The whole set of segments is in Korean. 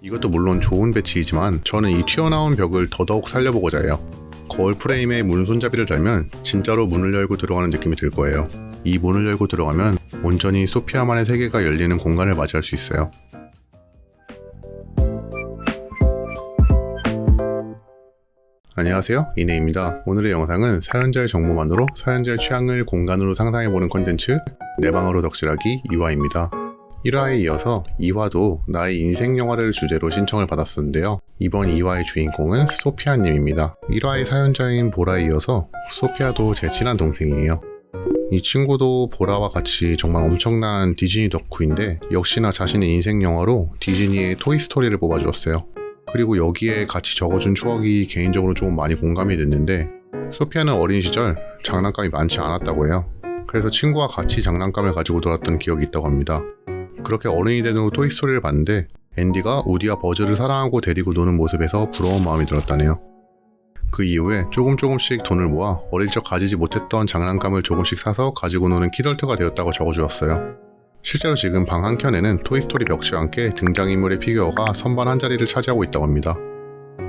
이것도 물론 좋은 배치이지만 저는 이 튀어나온 벽을 더더욱 살려보고자 해요. 거울 프레임에 문 손잡이를 달면 진짜로 문을 열고 들어가는 느낌이 들 거예요. 이 문을 열고 들어가면 온전히 소피아만의 세계가 열리는 공간을 맞이할 수 있어요. 안녕하세요, 이내입니다. 오늘의 영상은 사연자의 정보만으로 사연자의 취향을 공간으로 상상해보는 콘텐츠 내 방으로 덕질하기 2화입니다. 1화에 이어서 2화도 나의 인생 영화를 주제로 신청을 받았었는데요. 이번 2화의 주인공은 소피아님입니다. 1화의 사연자인 보라에 이어서 소피아도 제 친한 동생이에요. 이 친구도 보라와 같이 정말 엄청난 디즈니 덕후인데 역시나 자신의 인생 영화로 디즈니의 토이스토리를 뽑아주었어요. 그리고 여기에 같이 적어준 추억이 개인적으로 좀 많이 공감이 됐는데, 소피아는 어린 시절 장난감이 많지 않았다고 해요. 그래서 친구와 같이 장난감을 가지고 놀았던 기억이 있다고 합니다. 그렇게 어른이 된 후 토이스토리를 봤는데 앤디가 우디와 버즈를 사랑하고 데리고 노는 모습에서 부러운 마음이 들었다네요. 그 이후에 조금씩 돈을 모아 어릴 적 가지지 못했던 장난감을 조금씩 사서 가지고 노는 키덜트가 되었다고 적어주었어요. 실제로 지금 방 한켠에는 토이스토리 벽지와 함께 등장인물의 피규어가 선반 한 자리를 차지하고 있다고 합니다.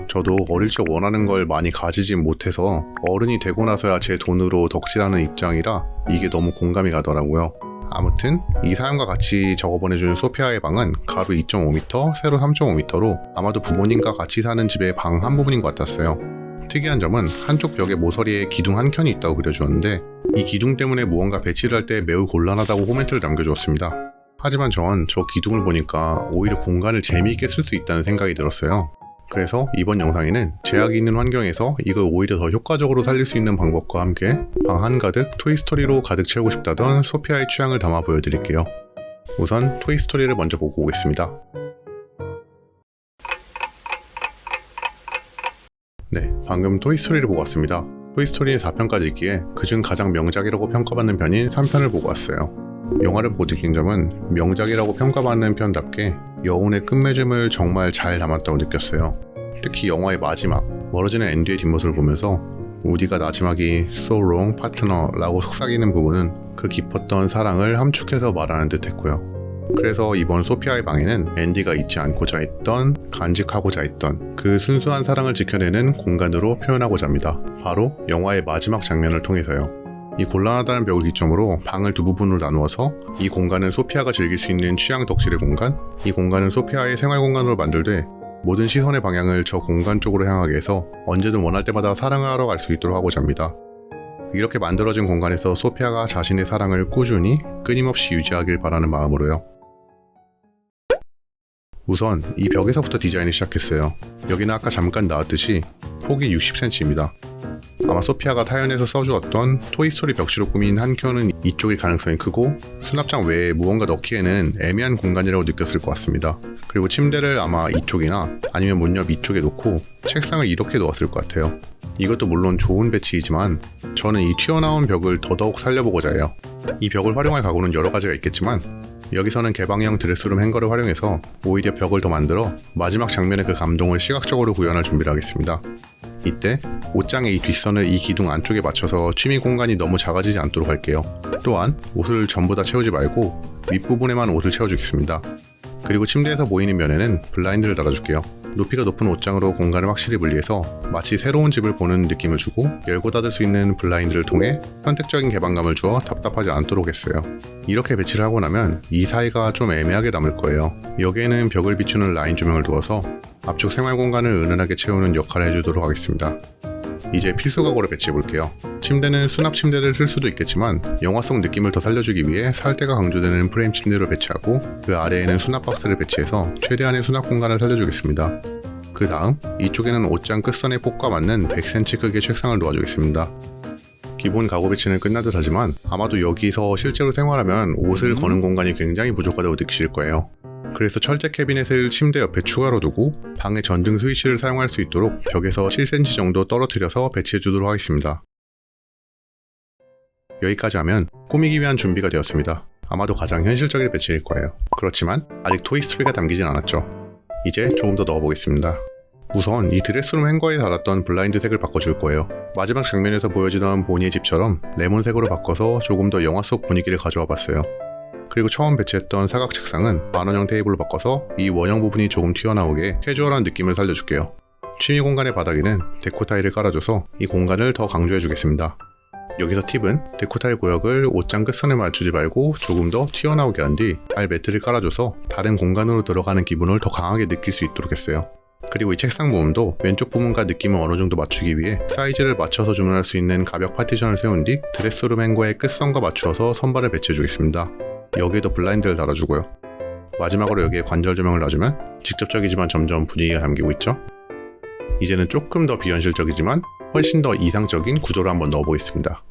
저도 어릴 적 원하는 걸 많이 가지진 못해서 어른이 되고 나서야 제 돈으로 덕질하는 입장이라 이게 너무 공감이 가더라고요. 아무튼 이 사연과 같이 적어보내준 소피아의 방은 가로 2.5m, 세로 3.5m로 아마도 부모님과 같이 사는 집의 방 한 부분인 것 같았어요. 특이한 점은 한쪽 벽에 모서리에 기둥 한 켠이 있다고 그려주었는데 이 기둥 때문에 무언가 배치를 할 때 매우 곤란하다고 코멘트를 남겨주었습니다. 하지만 전 저 기둥을 보니까 오히려 공간을 재미있게 쓸 수 있다는 생각이 들었어요. 그래서 이번 영상에는 제약이 있는 환경에서 이걸 오히려 더 효과적으로 살릴 수 있는 방법과 함께 방 한가득 토이스토리로 가득 채우고 싶다던 소피아의 취향을 담아 보여드릴게요. 우선 토이스토리를 먼저 보고 오겠습니다. 네, 방금 토이스토리를 보고 왔습니다. 토이스토리의 4편까지 있기에 그중 가장 명작이라고 평가받는 편인 3편을 보고 왔어요. 영화를 보고 느낀 점은 명작이라고 평가받는 편답게 여운의 끝맺음을 정말 잘 담았다고 느꼈어요. 특히 영화의 마지막, 멀어지는 앤디의 뒷모습을 보면서 우디가 마지막이 So wrong, partner 라고 속삭이는 부분은 그 깊었던 사랑을 함축해서 말하는 듯 했고요. 그래서 이번 소피아의 방에는 앤디가 잊지 않고자 했던, 간직하고자 했던 그 순수한 사랑을 지켜내는 공간으로 표현하고자 합니다. 바로 영화의 마지막 장면을 통해서요. 이 곤란하다는 벽을 기점으로 방을 두 부분으로 나누어서 이 공간은 소피아가 즐길 수 있는 취향 덕질의 공간, 이 공간은 소피아의 생활 공간으로 만들되 모든 시선의 방향을 저 공간 쪽으로 향하게 해서 언제든 원할 때마다 사랑을 하러 갈 수 있도록 하고자 합니다. 이렇게 만들어진 공간에서 소피아가 자신의 사랑을 꾸준히 끊임없이 유지하길 바라는 마음으로요. 우선 이 벽에서부터 디자인을 시작했어요. 여기는 아까 잠깐 나왔듯이 폭이 60cm입니다. 아마 소피아가 타연에서 써주었던 토이스토리 벽지로 꾸민 한켠은 이쪽이 가능성이 크고 수납장 외에 무언가 넣기에는 애매한 공간이라고 느꼈을 것 같습니다. 그리고 침대를 아마 이쪽이나 아니면 문 옆 이쪽에 놓고 책상을 이렇게 놓았을 것 같아요. 이것도 물론 좋은 배치이지만 저는 이 튀어나온 벽을 더더욱 살려보고자 해요. 이 벽을 활용할 가구는 여러 가지가 있겠지만 여기서는 개방형 드레스룸 행거를 활용해서 오히려 벽을 더 만들어 마지막 장면의 그 감동을 시각적으로 구현할 준비를 하겠습니다. 이때 옷장의 이 뒷선을 이 기둥 안쪽에 맞춰서 취미 공간이 너무 작아지지 않도록 할게요. 또한 옷을 전부 다 채우지 말고 윗부분에만 옷을 채워주겠습니다. 그리고 침대에서 보이는 면에는 블라인드를 달아줄게요. 높이가 높은 옷장으로 공간을 확실히 분리해서 마치 새로운 집을 보는 느낌을 주고 열고 닫을 수 있는 블라인드를 통해 선택적인 개방감을 주어 답답하지 않도록 했어요. 이렇게 배치를 하고 나면 이 사이가 좀 애매하게 남을 거예요. 여기에는 벽을 비추는 라인 조명을 두어서 앞쪽 생활 공간을 은은하게 채우는 역할을 해주도록 하겠습니다. 이제 필수 가구를 배치해볼게요. 침대는 수납 침대를 쓸 수도 있겠지만 영화 속 느낌을 더 살려주기 위해 살대가 강조되는 프레임 침대로 배치하고 그 아래에는 수납 박스를 배치해서 최대한의 수납 공간을 살려주겠습니다. 그 다음 이쪽에는 옷장 끝선의 폭과 맞는 100cm 크기의 책상을 놓아주겠습니다. 기본 가구 배치는 끝난 듯 하지만 아마도 여기서 실제로 생활하면 옷을 거는 공간이 굉장히 부족하다고 느끼실 거예요. 그래서 철제 캐비넷을 침대 옆에 추가로 두고 방의 전등 스위치를 사용할 수 있도록 벽에서 7cm 정도 떨어뜨려서 배치해 주도록 하겠습니다. 여기까지 하면 꾸미기 위한 준비가 되었습니다. 아마도 가장 현실적인 배치일 거예요. 그렇지만 아직 토이스토리가 담기진 않았죠. 이제 조금 더 넣어보겠습니다. 우선 이 드레스룸 행거에 달았던 블라인드 색을 바꿔줄 거예요. 마지막 장면에서 보여지던 보니의 집처럼 레몬색으로 바꿔서 조금 더 영화 속 분위기를 가져와 봤어요. 그리고 처음 배치했던 사각 책상은 만원형 테이블로 바꿔서 이 원형 부분이 조금 튀어나오게 캐주얼한 느낌을 살려줄게요. 취미 공간의 바닥에는 데코 타일을 깔아줘서 이 공간을 더 강조해주겠습니다. 여기서 팁은 데코 타일 구역을 옷장 끝선에 맞추지 말고 조금 더 튀어나오게 한 뒤 알 매트를 깔아줘서 다른 공간으로 들어가는 기분을 더 강하게 느낄 수 있도록 했어요. 그리고 이 책상 부분도 왼쪽 부분과 느낌을 어느 정도 맞추기 위해 사이즈를 맞춰서 주문할 수 있는 가벽 파티션을 세운 뒤 드레스룸 행거의 끝선과 맞추어서 선반을 배치해주겠습니다. 여기에도 블라인드를 달아주고요. 마지막으로 여기에 관절 조명을 놔주면 직접적이지만 점점 분위기가 담기고 있죠. 이제는 조금 더 비현실적이지만 훨씬 더 이상적인 구조를 한번 넣어보겠습니다.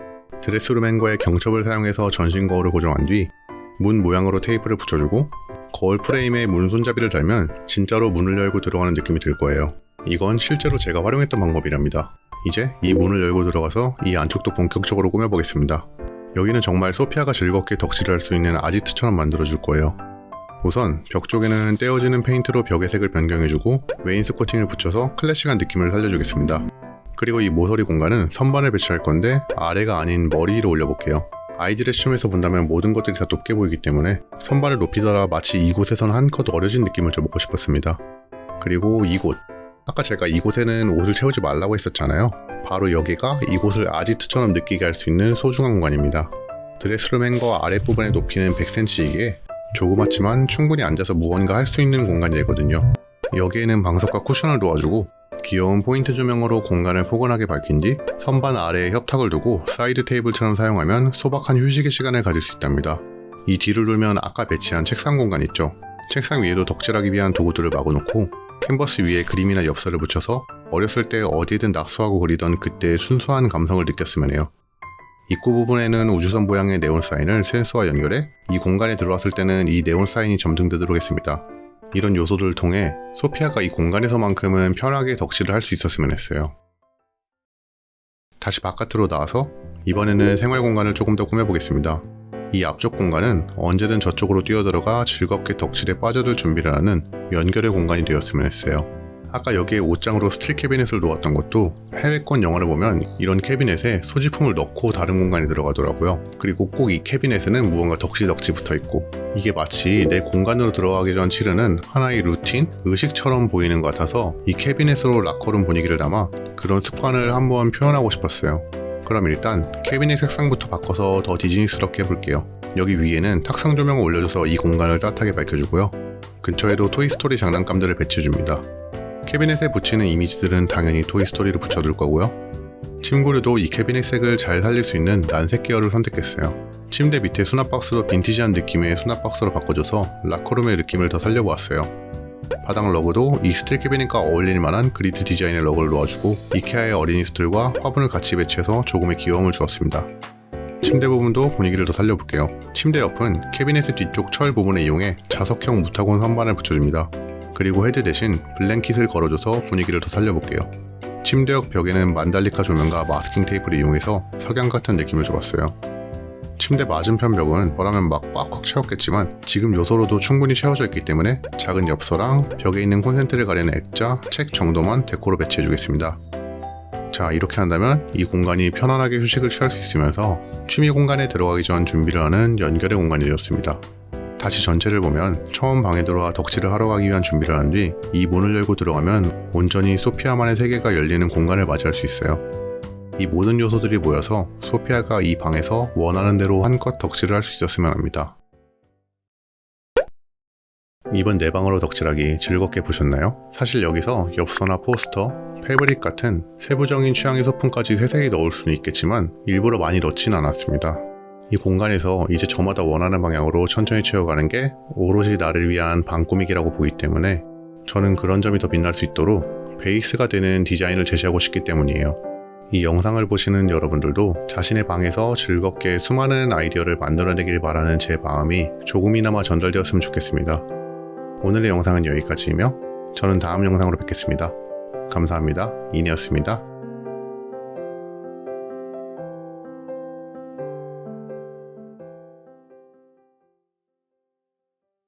드레스룸 행거의 경첩을 사용해서 전신 거울을 고정한 뒤 문 모양으로 테이프를 붙여주고 거울 프레임에 문 손잡이를 달면 진짜로 문을 열고 들어가는 느낌이 들 거예요. 이건 실제로 제가 활용했던 방법이랍니다. 이제 이 문을 열고 들어가서 이 안쪽도 본격적으로 꾸며보겠습니다. 여기는 정말 소피아가 즐겁게 덕질을 할 수 있는 아지트처럼 만들어줄 거예요. 우선 벽 쪽에는 떼어지는 페인트로 벽의 색을 변경해주고 웨인스코팅을 붙여서 클래식한 느낌을 살려주겠습니다. 그리고 이 모서리 공간은 선반을 배치할 건데 아래가 아닌 머리 위로 올려볼게요. 아이들의 시점에서 본다면 모든 것들이 다 높게 보이기 때문에 선반을 높이더라 마치 이곳에선 한껏 어려진 느낌을 줘보고 싶었습니다. 그리고 이곳, 아까 제가 이곳에는 옷을 채우지 말라고 했었잖아요. 바로 여기가 이곳을 아지트처럼 느끼게 할 수 있는 소중한 공간입니다. 드레스룸 행거 아랫부분의 높이는 100cm이기에 조그맣지만 충분히 앉아서 무언가 할 수 있는 공간이거든요. 여기에는 방석과 쿠션을 놓아주고 귀여운 포인트 조명으로 공간을 포근하게 밝힌 뒤 선반 아래에 협탁을 두고 사이드 테이블처럼 사용하면 소박한 휴식의 시간을 가질 수 있답니다. 이 뒤를 돌면 아까 배치한 책상 공간 있죠. 책상 위에도 덕질하기 위한 도구들을 마구놓고 캔버스 위에 그림이나 엽서를 붙여서 어렸을 때 어디에든 낙서하고 그리던 그때의 순수한 감성을 느꼈으면 해요. 입구 부분에는 우주선 모양의 네온 사인을 센서와 연결해 이 공간에 들어왔을 때는 이 네온 사인이 점등되도록 했습니다. 이런 요소들을 통해 소피아가 이 공간에서만큼은 편하게 덕질을 할 수 있었으면 했어요. 다시 바깥으로 나와서 이번에는 생활 공간을 조금 더 꾸며보겠습니다. 이 앞쪽 공간은 언제든 저쪽으로 뛰어들어가 즐겁게 덕질에 빠져들 준비를 하는 연결의 공간이 되었으면 했어요. 아까 여기에 옷장으로 스틸 캐비넷을 놓았던 것도 해외권 영화를 보면 이런 캐비넷에 소지품을 넣고 다른 공간에 들어가더라고요. 그리고 꼭 이 캐비넷에는 무언가 덕지덕지 붙어있고 이게 마치 내 공간으로 들어가기 전 치르는 하나의 루틴, 의식처럼 보이는 것 같아서 이 캐비넷으로 락커룸 분위기를 담아 그런 습관을 한번 표현하고 싶었어요. 그럼 일단 캐비넷 색상부터 바꿔서 더 디즈니스럽게 해볼게요. 여기 위에는 탁상 조명을 올려줘서 이 공간을 따뜻하게 밝혀주고요. 근처에도 토이스토리 장난감들을 배치해줍니다. 캐비넷에 붙이는 이미지들은 당연히 토이스토리를 붙여둘 거고요. 침구류도 이 캐비넷 색을 잘 살릴 수 있는 난색 계열을 선택했어요. 침대 밑에 수납박스도 빈티지한 느낌의 수납박스로 바꿔줘서 락커룸의 느낌을 더 살려보았어요. 바닥 러그도 이 스틸 캐비넷과 어울릴 만한 그리드 디자인의 러그를 놓아주고 이케아의 어린이 스툴과 화분을 같이 배치해서 조금의 귀여움을 주었습니다. 침대 부분도 분위기를 더 살려볼게요. 침대 옆은 캐비넷의 뒤쪽 철 부분을 이용해 자석형 무타곤 선반을 붙여줍니다. 그리고 헤드 대신 블랭킷을 걸어줘서 분위기를 더 살려볼게요. 침대 옆 벽에는 만달리카 조명과 마스킹 테이프를 이용해서 석양 같은 느낌을 줘봤어요. 침대 맞은편 벽은 뭐라면 막 꽉꽉 채웠겠지만 지금 요소로도 충분히 채워져 있기 때문에 작은 엽서랑 벽에 있는 콘센트를 가리는 액자, 책 정도만 데코로 배치해주겠습니다. 자, 이렇게 한다면 이 공간이 편안하게 휴식을 취할 수 있으면서 취미 공간에 들어가기 전 준비를 하는 연결의 공간이 되었습니다. 다시 전체를 보면 처음 방에 들어와 덕질을 하러 가기 위한 준비를 한 뒤 이 문을 열고 들어가면 온전히 소피아만의 세계가 열리는 공간을 맞이할 수 있어요. 이 모든 요소들이 모여서 소피아가 이 방에서 원하는 대로 한껏 덕질을 할 수 있었으면 합니다. 이번 내 방으로 덕질하기 즐겁게 보셨나요? 사실 여기서 엽서나 포스터, 패브릭 같은 세부적인 취향의 소품까지 세세히 넣을 수는 있겠지만 일부러 많이 넣진 않았습니다. 이 공간에서 이제 저마다 원하는 방향으로 천천히 채워가는 게 오롯이 나를 위한 방 꾸미기라고 보기 때문에 저는 그런 점이 더 빛날 수 있도록 베이스가 되는 디자인을 제시하고 싶기 때문이에요. 이 영상을 보시는 여러분들도 자신의 방에서 즐겁게 수많은 아이디어를 만들어내길 바라는 제 마음이 조금이나마 전달되었으면 좋겠습니다. 오늘의 영상은 여기까지이며 저는 다음 영상으로 뵙겠습니다. 감사합니다. 이니였습니다.